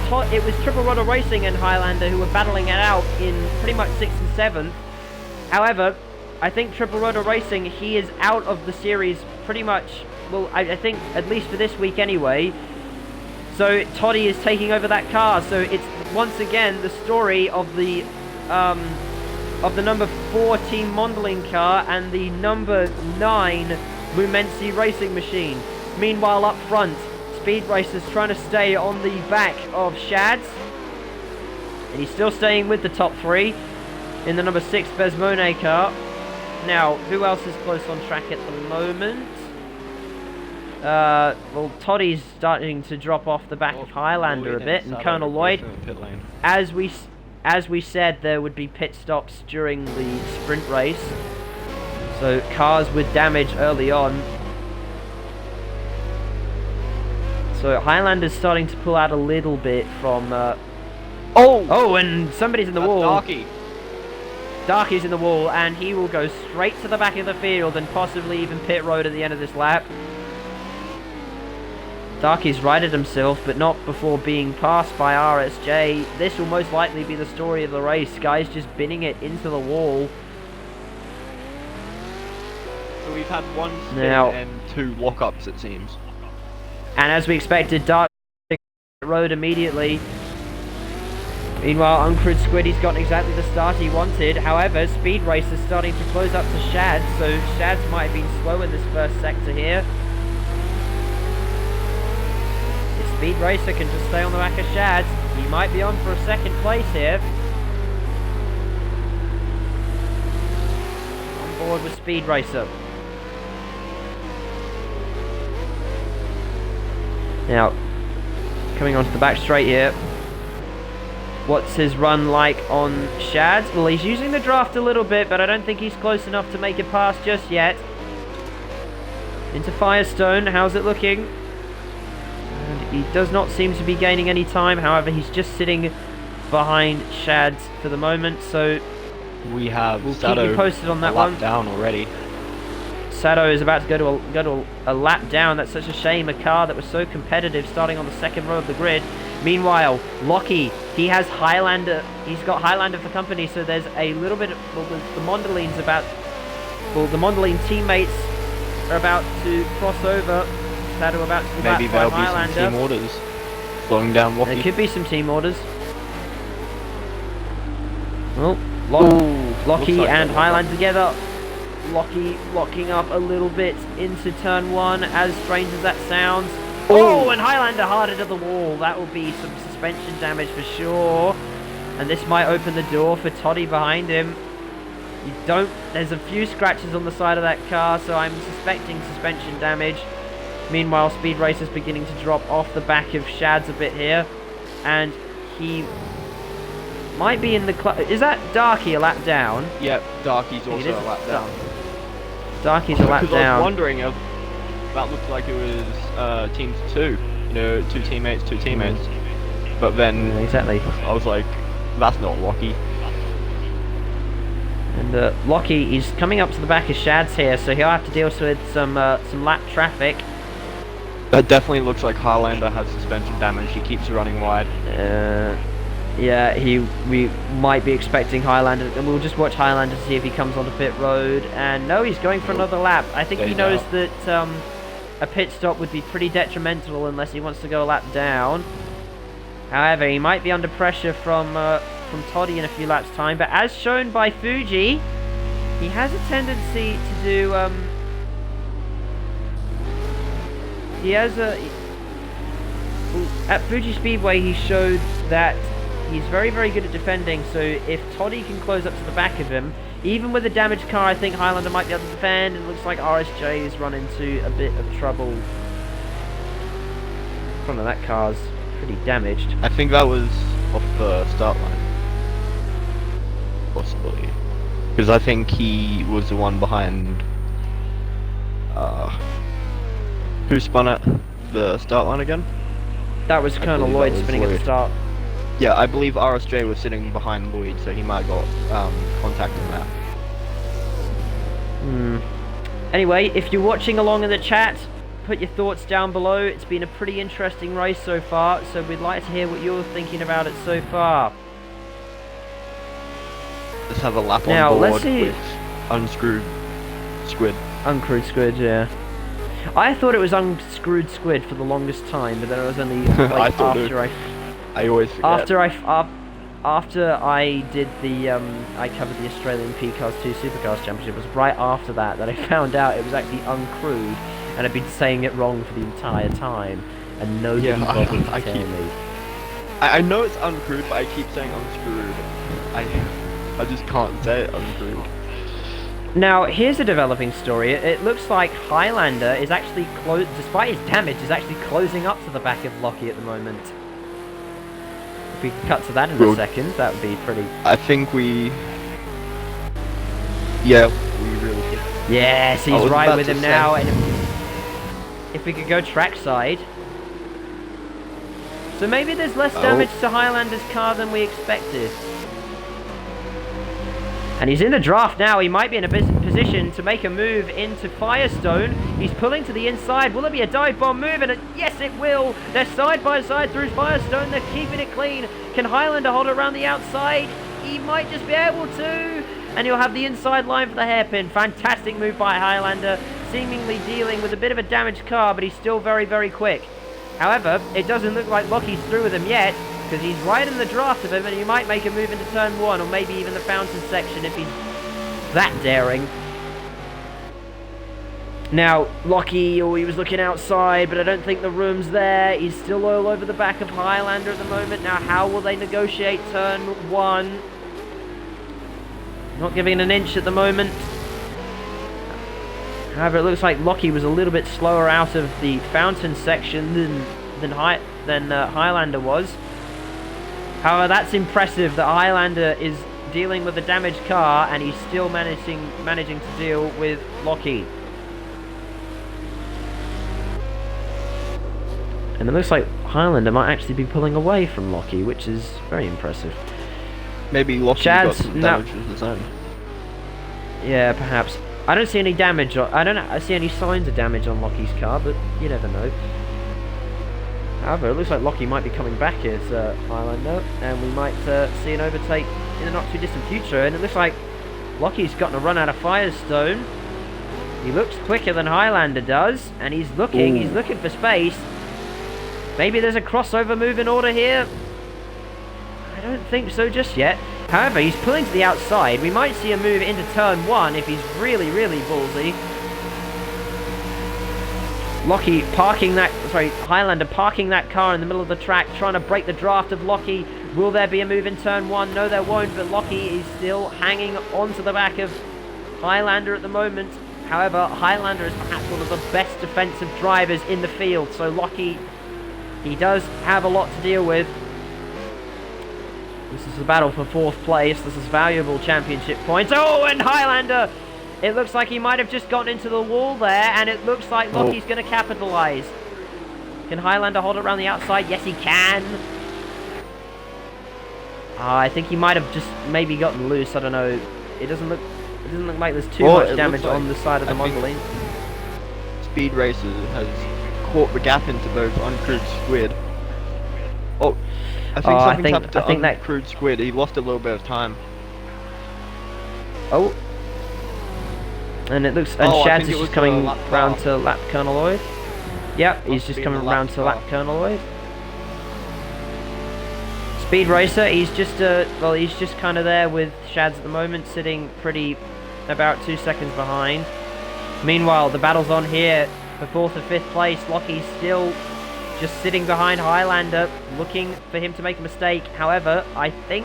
Triple Rotor Racing and Highlander who were battling it out in pretty much 6th and 7th. However, I think Triple Rotor Racing, he is out of the series pretty much... Well, I think, at least for this week anyway. So, Toddy is taking over that car. So, it's once again the story of the number 4 Team Mondeling car and the number 9 Lumensi Racing machine. Meanwhile, up front, Speed Racer's trying to stay on the back of Shad's. And he's still staying with the top 3 in the number 6 Besmone car. Now, who else is close on track at the moment? Well, Toddy's starting to drop off the back of Highlander a bit, and Colonel Lloyd, as we said, there would be pit stops during the sprint race, so cars with damage early on. So Highlander's starting to pull out a little bit from. And somebody's in the wall. Darky's in the wall, and he will go straight to the back of the field and possibly even pit road at the end of this lap. Darky's righted himself, but not before being passed by RSJ. This will most likely be the story of the race. Guys just binning it into the wall. So we've had 1 spin and 2 walk-ups, it seems. And as we expected, Dark road immediately. Meanwhile, Uncrewed Squid, he's gotten exactly the start he wanted. However, Speed Racer's starting to close up to Shad, so Shad's might have been slow in this first sector here. If Speed Racer can just stay on the back of Shad, he might be on for a 2nd place here. On board with Speed Racer. Now, coming onto the back straight here. What's his run like on Shads? Well, he's using the draft a little bit, but I don't think he's close enough to make it past just yet. Into Firestone, how's it looking? And he does not seem to be gaining any time, however, he's just sitting behind Shads for the moment, so we have we'll keep you posted on that one. Down already. Sado is about to go to a lap down. That's such a shame. A car that was so competitive starting on the second row of the grid. Meanwhile, Lockie, he has Highlander. He's got Highlander for company, so there's a little bit of, well, the Mondolines about, well, the Mondoline teammates are about to cross over. Sado about to be maybe back by there'll Highlander. be some team orders slowing down Lockie. There could be some team orders. Well, Lockie like and Highlander together. Lockie locking up a little bit into turn one, as strange as that sounds. Oh, and Highlander hard into the wall. That will be some suspension damage for sure. And this might open the door for Toddy behind him. There's a few scratches on the side of that car, so I'm suspecting suspension damage. Meanwhile, Speed Racer's beginning to drop off the back of Shads a bit here. And he might be in the is that Darky a lap down? Yep, Darky's also a lap down. Darky's a lap down. I was wondering if that looked like it was teams two. You know, two teammates. But then exactly, I was like, that's not Lockie. And Lockie is coming up to the back of Shads here, so he'll have to deal with some lap traffic. That definitely looks like Highlander has suspension damage. He keeps running wide. Yeah, we might be expecting Highlander, and we'll just watch Highlander to see if he comes onto pit road. And no, he's going for another lap. I think he knows that a pit stop would be pretty detrimental unless he wants to go a lap down. However, he might be under pressure from Toddy in a few laps' time. But as shown by Fuji, he has a tendency to do. At Fuji Speedway, he showed that he's very, very good at defending, so if Toddy can close up to the back of him, even with a damaged car, I think Highlander might be able to defend. It looks like RSJ has run into a bit of trouble. Front of that car's pretty damaged. I think that was off the start line. Possibly. Because I think he was the one behind... who spun at the start line again? That was Colonel Lloyd spinning at the start. Yeah, I believe RSJ was sitting behind Lloyd, so he might have got contact on that. Anyway, if you're watching along in the chat, put your thoughts down below. It's been a pretty interesting race so far, so we'd like to hear what you're thinking about it so far. Let's have a lap now, on board let's see. with unscrewed squid. Unscrewed squid, yeah. I thought it was unscrewed squid for the longest time, but then it was only like I always forget. After I did the I covered the Australian P-Cars 2 Supercars Championship. It was right after that I found out it was actually uncrewed, and I'd been saying it wrong for the entire time, and nobody bothered to tell me. I know it's uncrewed, but I keep saying unscrewed. I just can't say it uncrewed. Now, here's a developing story. It looks like Highlander is actually, despite his damage, is actually closing up to the back of Lockie at the moment. If we could cut to that in a second, that would be pretty... I think we... Yeah, we really should. Yes, he's right with him now. And if we could go trackside... So maybe there's less damage to Highlander's car than we expected. And he's in the draft now. He might be in a position to make a move into Firestone. He's pulling to the inside. Will it be a dive bomb move? And yes, it will. They're side by side through Firestone. They're keeping it clean. Can Highlander hold it around the outside? He might just be able to. And he'll have the inside line for the hairpin. Fantastic move by Highlander. Seemingly dealing with a bit of a damaged car, but he's still very, very quick. However, it doesn't look like Lockie's through with him yet, because he's right in the draft of him, and he might make a move into turn one, or maybe even the fountain section if he's that daring. Now, Lockie, he was looking outside, but I don't think the room's there. He's still all over the back of Highlander at the moment. Now, how will they negotiate turn one? Not giving an inch at the moment. However, it looks like Lockie was a little bit slower out of the fountain section than Highlander was. However, that's impressive that Highlander is dealing with a damaged car and he's still managing to deal with Lockie. And it looks like Highlander might actually be pulling away from Lockie, which is very impressive. Maybe Lockie got some damage of his own. Yeah, perhaps. I don't see any damage. I see any signs of damage on Lockie's car, but you never know. However, it looks like Lockie might be coming back as Highlander, and we might see an overtake in the not too distant future. And it looks like Lockie's gotten a run out of Firestone. He looks quicker than Highlander does, and he's looking for space. Maybe there's a crossover move in order here. I don't think so just yet. However, he's pulling to the outside. We might see a move into turn 1 if he's really, really ballsy. Highlander parking that car in the middle of the track, trying to break the draft of Lockie. Will there be a move in turn 1? No, there won't, but Lockie is still hanging onto the back of Highlander at the moment. However, Highlander is perhaps one of the best defensive drivers in the field, so Lockie, he does have a lot to deal with. This is a battle for 4th place. This is valuable championship points. Oh, and Highlander! It looks like he might have just gotten into the wall there, and it looks like Lockie's going to capitalise. Can Highlander hold it around the outside? Yes, he can. I think he might have just maybe gotten loose. I don't know. It doesn't look like there's too much damage on the side of the Mongoline. Speed Racer has caught the gap into both uncrewed squid. Oh, I think something's happened to uncrewed squid. He lost a little bit of time. Oh. And it looks, and Shads is just coming round to lap Colonel Lloyd. Yep, he's just coming round to lap Colonel Lloyd. Speed Racer, he's just he's just kind of there with Shads at the moment, sitting pretty about 2 seconds behind. Meanwhile, the battle's on here for 4th and 5th place. Lockie's still just sitting behind Highlander, looking for him to make a mistake. However, I think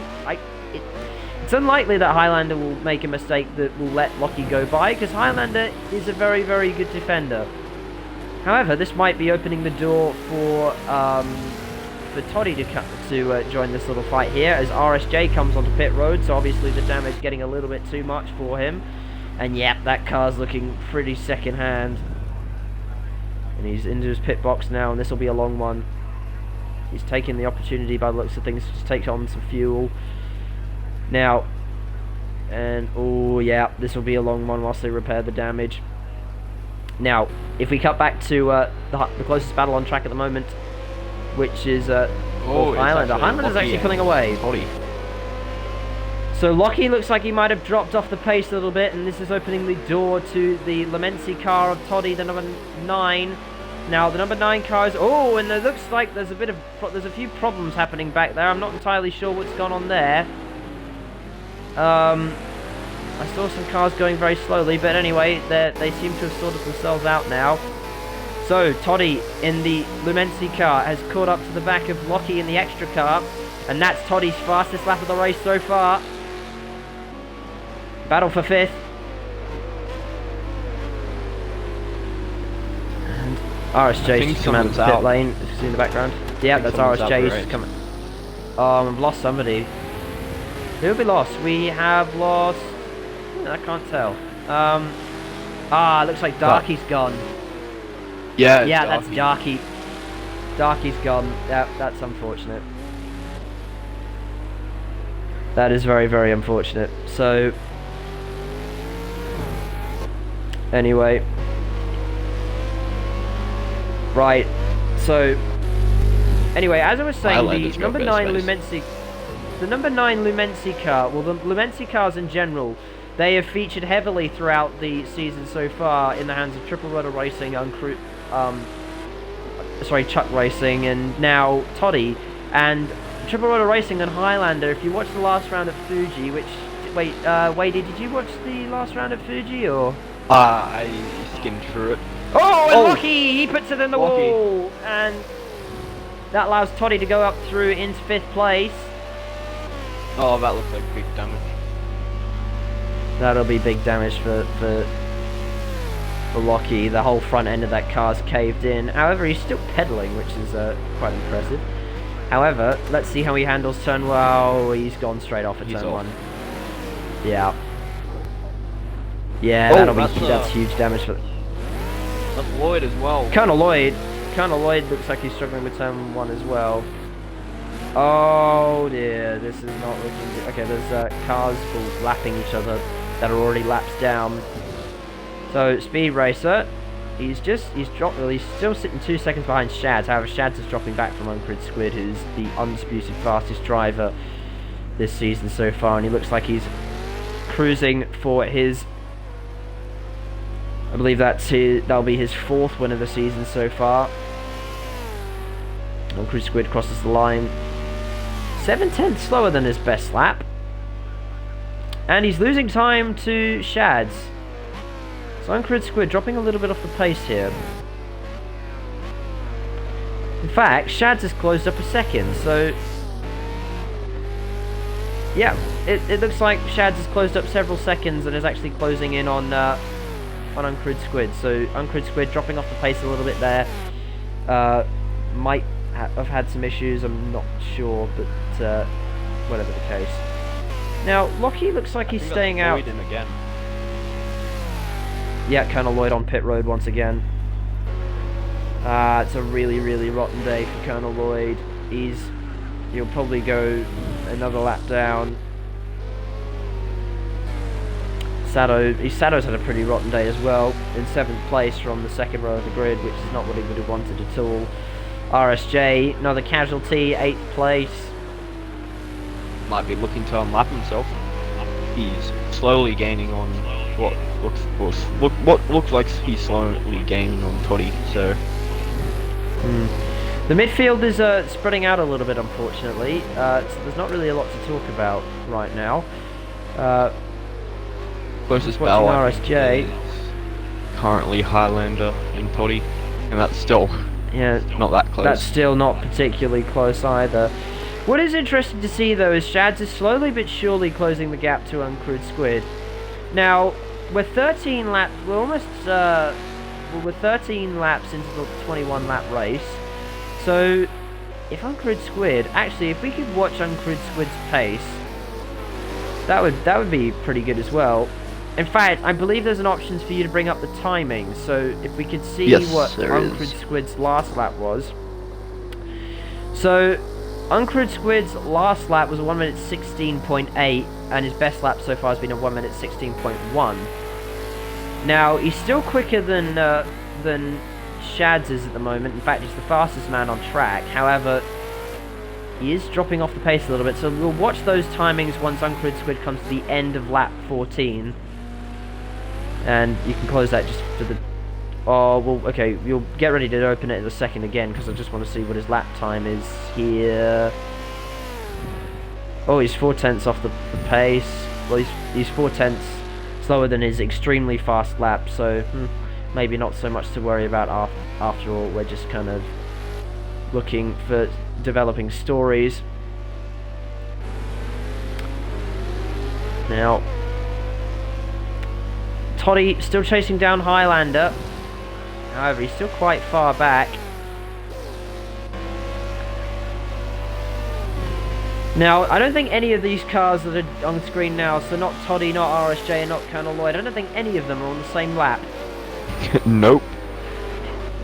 it's unlikely that Highlander will make a mistake that will let Lockie go by, because Highlander is a very, very good defender. However, this might be opening the door for Toddy to join this little fight here, as RSJ comes onto pit road, so obviously the damage getting a little bit too much for him. And yep, that car's looking pretty second hand. And he's into his pit box now, and this will be a long one. He's taking the opportunity, by the looks of things, to take on some fuel. Now, and oh yeah, this will be a long one whilst they repair the damage. Now, if we cut back to the closest battle on track at the moment, which is Highlander. Highlander's actually pulling away. So Lockie looks like he might have dropped off the pace a little bit, and this is opening the door to the Lamency car of Toddy, the number 9. Now the number 9 car is, and it looks like there's a few problems happening back there. I'm not entirely sure what's gone on there. I saw some cars going very slowly, but anyway, they seem to have sorted themselves out now. So Toddy in the Lumency car has caught up to the back of Lockie in the extra car, and that's Toddy's fastest lap of the race so far. Battle for 5th. And RSJ just come out of the pit lane, if you see in the background. Yeah, that's RSJ, he's just coming. I've lost somebody. Who have we lost? We have lost... I can't tell. Looks like Darky's gone. Yeah, that's Darky. Darky's gone. Yeah, that's unfortunate. That is very, very unfortunate. So... Anyway. Right. So... Anyway, as I was saying, the number 9 Lumency... The number 9 Lumency car, well, the Lumency cars in general, they have featured heavily throughout the season so far in the hands of Triple Rotor Racing, Chuck Racing, and now Toddy. And Triple Rotor Racing and Highlander, if you watch the last round of Fuji, which... Wait, Wadey, did you watch the last round of Fuji, or...? I skimmed through it. And Lockie! He puts it in the wall! And that allows Toddy to go up through into 5th place. Oh, that looks like big damage. That'll be big damage for for Lockie. The whole front end of that car's caved in. However, he's still pedaling, which is quite impressive. However, let's see how he handles turn 1. Oh, he's gone straight off at turn 1. Yeah. Yeah, that's huge damage for... That's Lloyd as well. Colonel Lloyd looks like he's struggling with turn 1 as well. Oh dear, this is not looking good. Okay, there's cars all lapping each other that are already laps down. So Speed Racer, he's still sitting 2 seconds behind Shads. However, Shads is dropping back from Uncrid Squid, who's the undisputed fastest driver this season so far, and he looks like he's cruising for his... I believe that'll be his 4th win of the season so far. Uncrid Squid crosses the line 7/10 slower than his best lap, and he's losing time to Shads. So Uncrid Squid dropping a little bit off the pace here. In fact, Shads has closed up a second, so yeah, it looks like Shads has closed up several seconds and is actually closing in on Uncrid Squid. So Uncrid Squid dropping off the pace a little bit there. Might have had some issues, I'm not sure, but whatever the case. Now, Lockie looks like he's staying out. Lloyd in again. Yeah, Colonel Lloyd on pit road once again. It's a really, really rotten day for Colonel Lloyd. He'll probably go another lap down. Sado's had a pretty rotten day as well, in 7th place from the 2nd row of the grid, which is not what he would have wanted at all. RSJ, another casualty, 8th place. Might be looking to unlap himself. He's slowly gaining on what looks like he's slowly gaining on Toddy. So the midfield is spreading out a little bit, unfortunately. So there's not really a lot to talk about right now. Closest battle RSJ is currently Highlander and Toddy, and that's still not that close. That's still not particularly close either. What is interesting to see though is Shads is slowly but surely closing the gap to Uncrude Squid. Now we're 13 laps. We're almost we're 13 laps into the 21 lap race. So if Uncrude Squid, actually, if we could watch Uncrude Squid's pace, that would be pretty good as well. In fact, I believe there's an option for you to bring up the timing. So if we could see what Uncrude Squid's last lap was. So Uncrude Squid's last lap was 1 minute 16.8, and his best lap so far has been a 1 minute 16.1. Now he's still quicker than Shads is at the moment. In fact, he's the fastest man on track. However, he is dropping off the pace a little bit, so we'll watch those timings once Uncrude Squid comes to the end of lap 14. And you can close that just for the... Oh, well, okay, you'll get ready to open it in a second again, because I just want to see what his lap time is here. Oh, he's 4/10 off the pace. Well, he's 4/10 slower than his extremely fast lap, so maybe not so much to worry about after all. We're just kind of looking for developing stories. Now, Toddy still chasing down Highlander. However, he's still quite far back. Now, I don't think any of these cars that are on screen now, so not Toddy, not RSJ, and not Colonel Lloyd, I don't think any of them are on the same lap. Nope.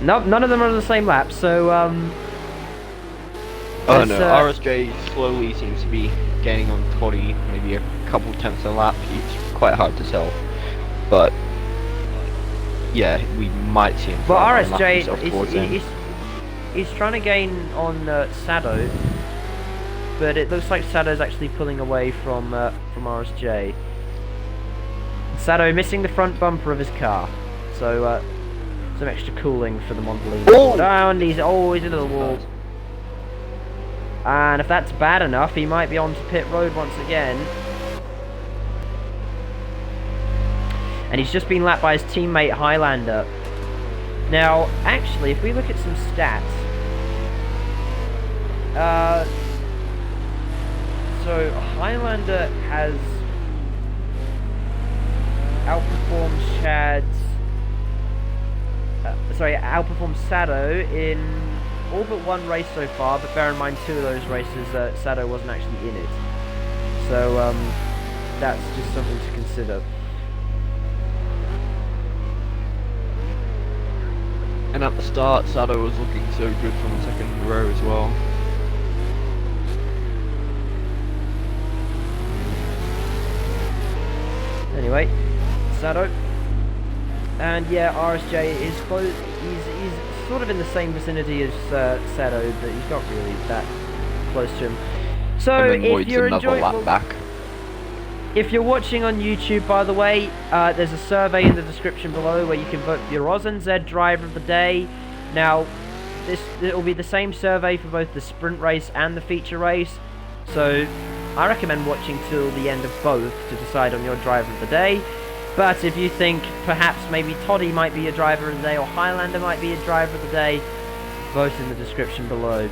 Nope, none of them are on the same lap, so, oh no, RSJ slowly seems to be gaining on Toddy, maybe a couple tenths a lap. It's quite hard to tell. But yeah, we might see him. But RSJ, he's trying to gain on Sado, but it looks like Sado's actually pulling away from RSJ. Sado missing the front bumper of his car, so some extra cooling for the Mondelez. Oh! And he's into the wall. And if that's bad enough, he might be onto pit road once again. And he's just been lapped by his teammate Highlander. Now, actually, if we look at some stats, so Highlander has outperformed Shads outperformed Sado in all but one race so far, but bear in mind 2 of those races Sado wasn't actually in it. So that's just something to consider. And at the start, Sado was looking so good from the second row as well. Anyway, Sado. And yeah, RSJ is close. He's sort of in the same vicinity as Sado, but he's not really that close to him. So if you're enjoying, if you're watching on YouTube, by the way, there's a survey in the description below where you can vote for your Aus-NZ driver of the day. Now, it will be the same survey for both the sprint race and the feature race. So I recommend watching till the end of both to decide on your driver of the day. But if you think perhaps maybe Toddy might be your driver of the day or Highlander might be your driver of the day, vote in the description below.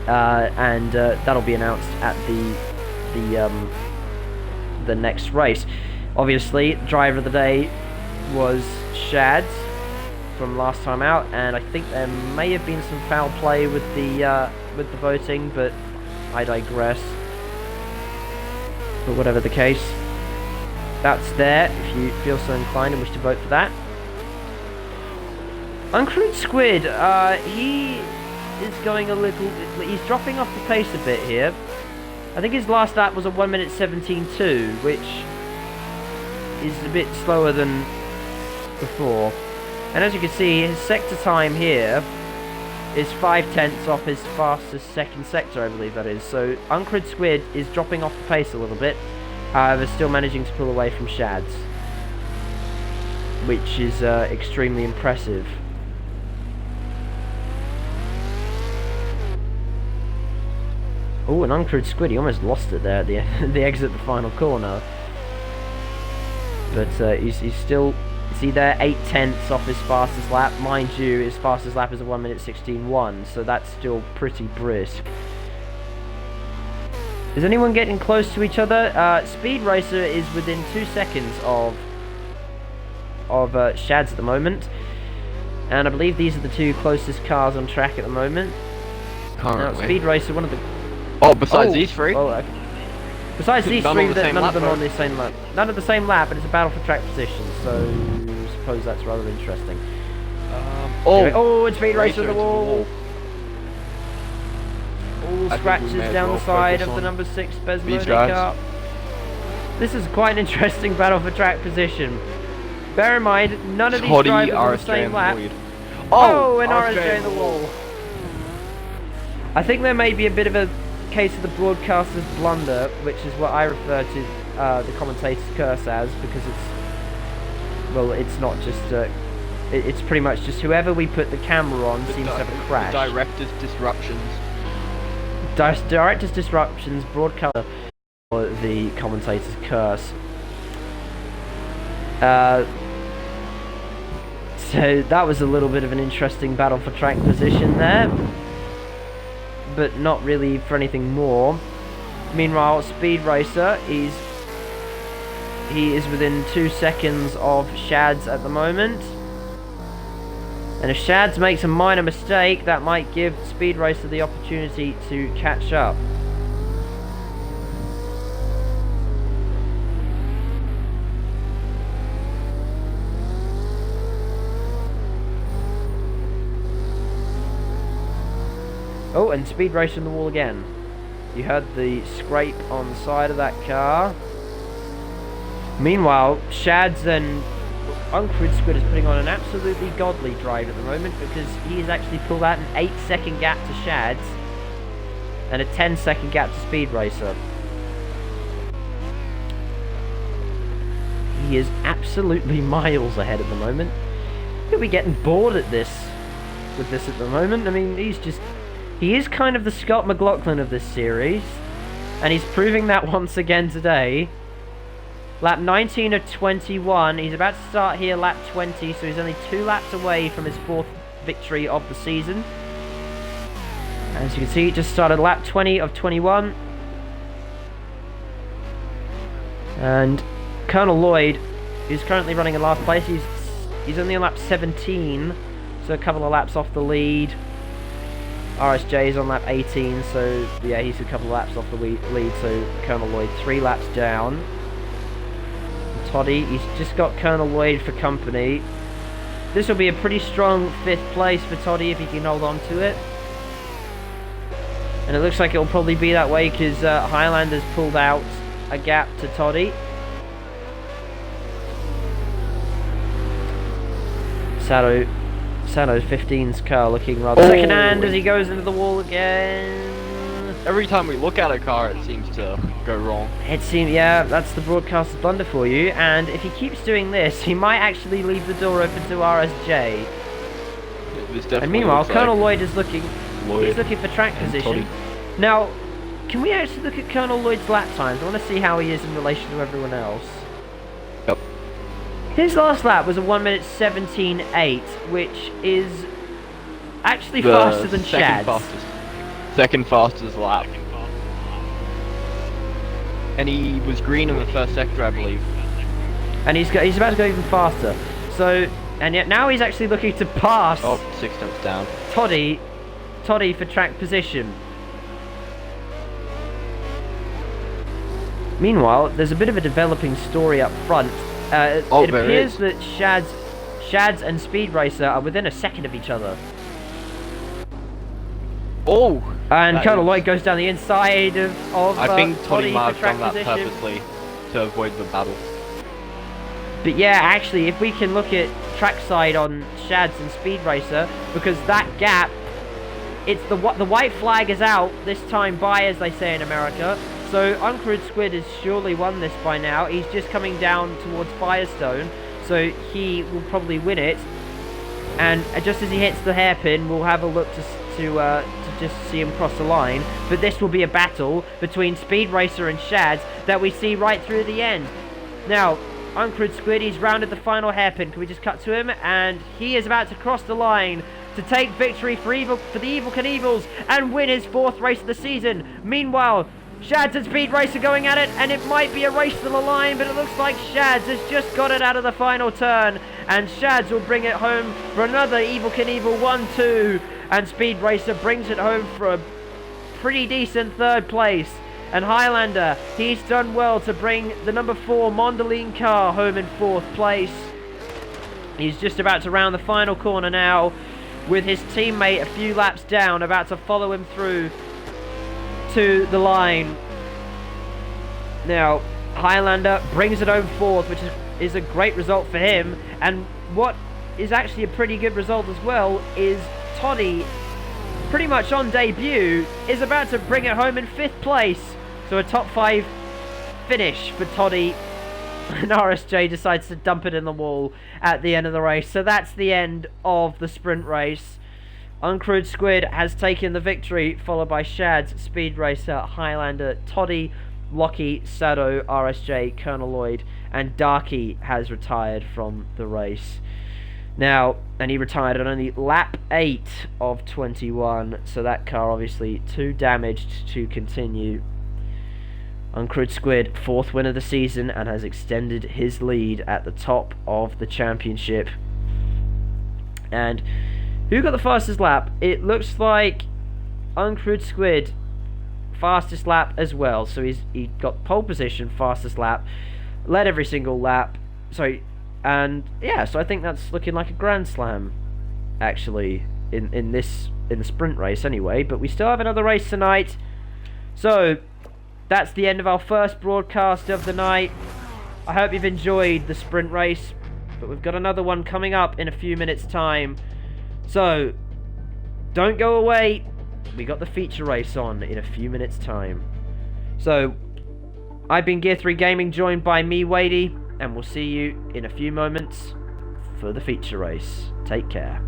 And that'll be announced at the next race. Obviously, driver of the day was Shads from last time out, and I think there may have been some foul play with the voting, but I digress. But whatever the case, that's there if you feel so inclined and wish to vote for that. Uncrewed Squid, he is going a little, he's dropping off the pace a bit here. I think his last lap was a 1:17.2, which is a bit slower than before. And as you can see, his sector time here is 0.5 off his fastest second sector, I believe that is. So Uncrewed Squid is dropping off the pace a little bit, however still managing to pull away from Shads, which is extremely impressive. Oh, an Uncrewed Squid, he almost lost it there at the exit the final corner. But he's still, see there, 0.8 off his fastest lap. Mind you, his fastest lap is a 1:16.1, so that's still pretty brisk. Is anyone getting close to each other? Speed Racer is within 2 seconds of Shads at the moment. And I believe these are the 2 closest cars on track at the moment. Now, Speed Racer, one of the... Oh, besides these 3? Oh, okay. Besides these 3, none of them are on the same lap. None of the same lap, but it's a battle for track position, so I suppose that's rather interesting. It's Speed Racer to the wall. All scratches down the side of the number 6 Besmode car. This is quite an interesting battle for track position. Bear in mind, none of these drivers are on the same lap. Oh, and RSJ in the wall. I think there may be a bit of a case of the broadcaster's blunder, which is what I refer to the commentator's curse as, because it's not just it's pretty much just whoever we put the camera on seems to have a crash. Director's disruptions. Director's disruptions, broadcaster, or the commentator's curse. So that was a little bit of an interesting battle for track position there, but not really for anything more. Meanwhile, Speed Racer he is within 2 seconds of Shads at the moment. And if Shads makes a minor mistake, that might give Speed Racer the opportunity to catch up. Oh, and Speed Racer in the wall again. You heard the scrape on the side of that car. Meanwhile, Shads and Uncrewed Squid is putting on an absolutely godly drive at the moment, because he's actually pulled out an 8-second gap to Shads and a 10-second gap to Speed Racer. He is absolutely miles ahead at the moment. Could be getting bored at this at the moment. I mean, he is kind of the Scott McLaughlin of this series, and he's proving that once again today. Lap 19 of 21, he's about to start here lap 20, so he's only 2 laps away from his 4th victory of the season. As you can see, he just started lap 20 of 21. And Colonel Lloyd, who's currently running in last place, He's only on lap 17, so a couple of laps off the lead. RSJ is on lap 18, so yeah, he's a couple of laps off the lead, so Colonel Lloyd 3 laps down. Toddy, he's just got Colonel Lloyd for company. This will be a pretty strong 5th place for Toddy if he can hold on to it. And it looks like it'll probably be that way because Highlander's pulled out a gap to Toddy. Sado's 15's car looking rather second hand as he goes into the wall again. Every time we look at a car, it seems to go wrong. It seems, yeah, that's the broadcaster's blunder for you. And if he keeps doing this, he might actually leave the door open to RSJ. And meanwhile, Colonel Lloyd is looking. He's looking for track position. Now, can we actually look at Colonel Lloyd's lap times? I want to see how he is in relation to everyone else. Yep. His last lap was a 1 minute 17.8, which is actually faster than Chad's. Second fastest lap. And he was green in the first sector, I believe. And he's about to go even faster. So, and yet now he's actually looking to pass. Oh, 6 tenths down. Toddy for track position. Meanwhile, there's a bit of a developing story up front. It appears that Shads and Speed Racer are within a second of each other. Oh! And Colonel Lloyd goes down the inside of I think Toddy might have track done that position. purposely to avoid the battle. But yeah, actually, if we can look at trackside on Shads and Speed Racer, because that gap, it's the white flag is out this time by, as they say in America. So Uncrewed Squid has surely won this by now. He's just coming down towards Firestone, so he will probably win it. And just as he hits the hairpin, we'll have a look to just see him cross the line. But this will be a battle between Speed Racer and Shads that we see right through the end. Now, Uncrewed Squid, he's rounded the final hairpin. Can we just cut to him? And he is about to cross the line to take victory for the Evil Knievel's and win his 4th race of the season. Meanwhile, Shads and Speed Racer going at it, and it might be a race to the line, but it looks like Shads has just got it out of the final turn, and Shads will bring it home for another Evil Knievel 1-2, and Speed Racer brings it home for a pretty decent 3rd place. And Highlander, he's done well to bring the number 4 Mondelene car home in 4th place. He's just about to round the final corner now, with his teammate a few laps down, about to follow him through to the line. Now, Highlander brings it home 4th, which is a great result for him. And what is actually a pretty good result as well is Toddy, pretty much on debut, is about to bring it home in 5th place. So a top 5 finish for Toddy. And RSJ decides to dump it in the wall at the end of the race. So that's the end of the sprint race. Uncrewed Squid has taken the victory, followed by Shads, Speed Racer, Highlander, Toddy, Lockie, Sado, RSJ, Colonel Lloyd, and Darky has retired from the race. Now, and he retired on only lap 8 of 21, so that car obviously too damaged to continue. Uncrewed Squid, 4th win of the season, and has extended his lead at the top of the championship. And who got the fastest lap? It looks like Uncrewed Squid, fastest lap as well. So he got pole position, fastest lap, led every single lap. And yeah, so I think that's looking like a grand slam, actually, in the sprint race anyway. But we still have another race tonight. So that's the end of our first broadcast of the night. I hope you've enjoyed the sprint race, but we've got another one coming up in a few minutes' time. So, don't go away. We got the feature race on in a few minutes' time. So, I've been Gear 3 Gaming, joined by me, Wadey, and we'll see you in a few moments for the feature race. Take care.